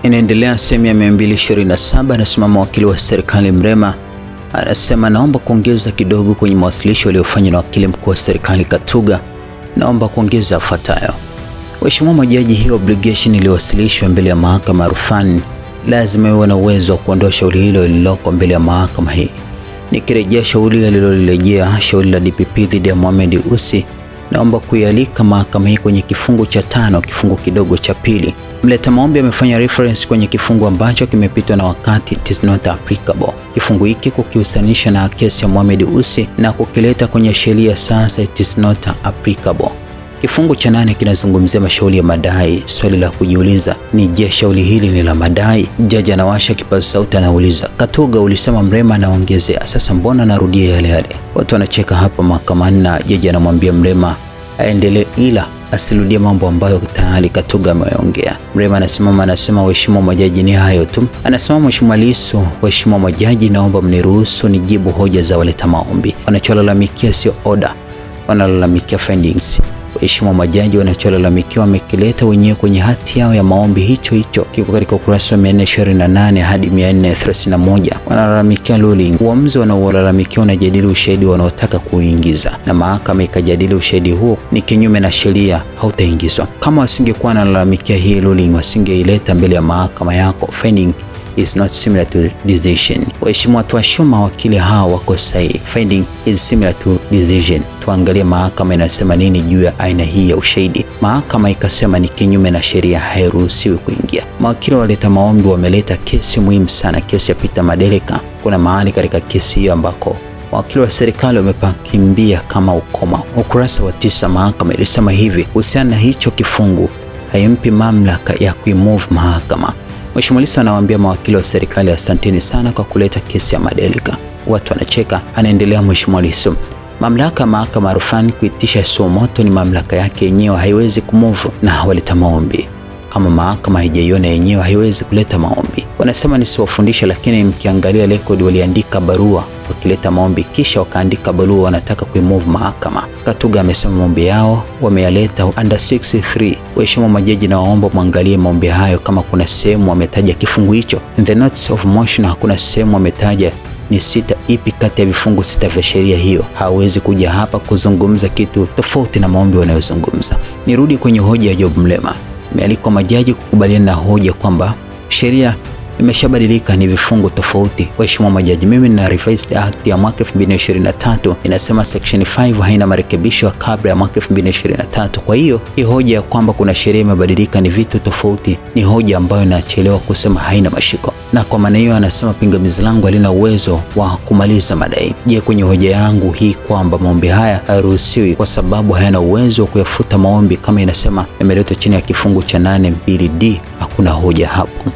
Inaendelea sehemu ya 227. Anasimama wakili wa serikali Mrema, anasema naomba kuongeza kidogo kwenye mawasilisho yaliyofanywa na wakili mkuu wa serikali Katuga. Naomba kuongeza yafuatayo. Mheshimiwa majaji, hiyo obligation iliyowasilishwa mbele ya mahakama ya rufani lazima iwe na uwezo wa kuondoa shauri hilo lililoko mbele ya mahakama hii. Nikirejea shauri alilolirejea shauri la DPP dhidi ya Mohamed Ussi, naomba kuialika mahakama hii kwenye kifungu cha 5 kifungu kidogo cha pili. Mleta maombi amefanya reference kwenye kifungu ambacho kimepitwa na wakati, it is not applicable. Kifungu hiki kukihusanisha na kesi ya Mohamed Ussi na kukileta kwenye sheria sasa, it is not applicable. Kifungu cha 8 kinazungumzia mashauri ya madai. Swali la kujiuliza ni je, shauri hili ni la madai? Jaji anawasha kipaza sauti, anauliza, Katuga, ulisema Mrema anaongezea, sasa mbona anarudia yale yale? Watu wanacheka hapa mahakamani na jaji anamwambia Mrema aendelee ila asirudie mambo ambayo tayari Katuga ameongea. Mrema anasimama, anasema, waheshimiwa majaji, ni hayo tu. Anasema, Mheshimiwa Lissu, waheshimiwa majaji, naomba mniruhusu nijibu hoja za waleta maombi. Wanacholalamikia sio order, wanalalamikia findings. Waheshimiwa majaji, wanacholalamikiwa wamekileta wenyewe kwenye hati yao ya maombi, hicho kiko katika ukurasa wa 428 hadi 431. Wanalalamikia ruling. Uamuzi wanaolalamikia unajadili ushahidi wanaotaka kuingiza, na mahakama ikajadili ushahidi huo ni kinyume na sheria, hautaingizwa. Kama wasingekuwa wanalalamikia hii ruling, wasingeileta mbele ya mahakama yako. Finding is not similar to decision. Waheshimiwa, tuwashoma wakili hawa wako sahihi. Finding is similar to decision. Tuangalie mahakama inasema nini juu ya aina hii ya ushahidi. Mahakama ikasema ni kinyume na sheria, hairuhusiwi kuingia. Mawakili waleta maombi wameleta kesi muhimu sana, kesi ya Peter Madeleka. Kuna mahali katika kesi hiyo ambako wakili wa serikali wamepakimbia kama ukoma. Ukurasa wa 9, mahakama ilisema hivi kuhusiana na hicho kifungu, haimpi mamlaka ya kuimove mahakama. Mheshimiwa Lissu anawaambia mawakili wa serikali, asanteni sana kwa kuleta kesi ya Madeleka. Watu wanacheka. Anaendelea Mheshimiwa Lissu, mamlaka ya mahakama ya rufani kuitisha sumoto ni mamlaka yake yenyewe, haiwezi kumove na waleta maombi. Kama mahakama haijaiona yenyewe haiwezi kuleta maombi. Wanasema nisiwafundisha, lakini mkiangalia record waliandika barua wakileta maombi, kisha wakaandika barua wanataka kuimove mahakama. Katuga amesema maombi yao wameyaleta under 63. Waheshimiwa majaji, na waomba muangalie maombi hayo kama kuna sehemu wametaja kifungu hicho. In the notes of motion hakuna sehemu wametaja ni sita ipi kati ya vifungu 6 vya sheria hiyo. Hawezi kuja hapa kuzungumza kitu tofauti na maombi wanayozungumza. Nirudi kwenye hoja ya Job Mrema. Imealikwa majaji kukubaliana na hoja kwamba sheria imeshabadilika, ni vifungu tofauti. Waheshimiwa majaji, mimi na revised act ya mwaka 2023 inasema section 5 haina marekebisho kabla ya mwaka 2023. Kwa hiyo hii hoja ya kwamba kuna sheria imebadilika ni vitu tofauti, ni hoja ambayo inachelewa kusema, haina mashiko. Na kwa maana hiyo anasema pingamizi langu halina uwezo wa kumaliza madai. Je, kwenye hoja yangu hii kwamba maombi haya hayaruhusiwi kwa sababu hayana uwezo wa kuyafuta maombi kama inasema yameletwa chini ya kifungu cha 8(2)d, hakuna hoja hapo.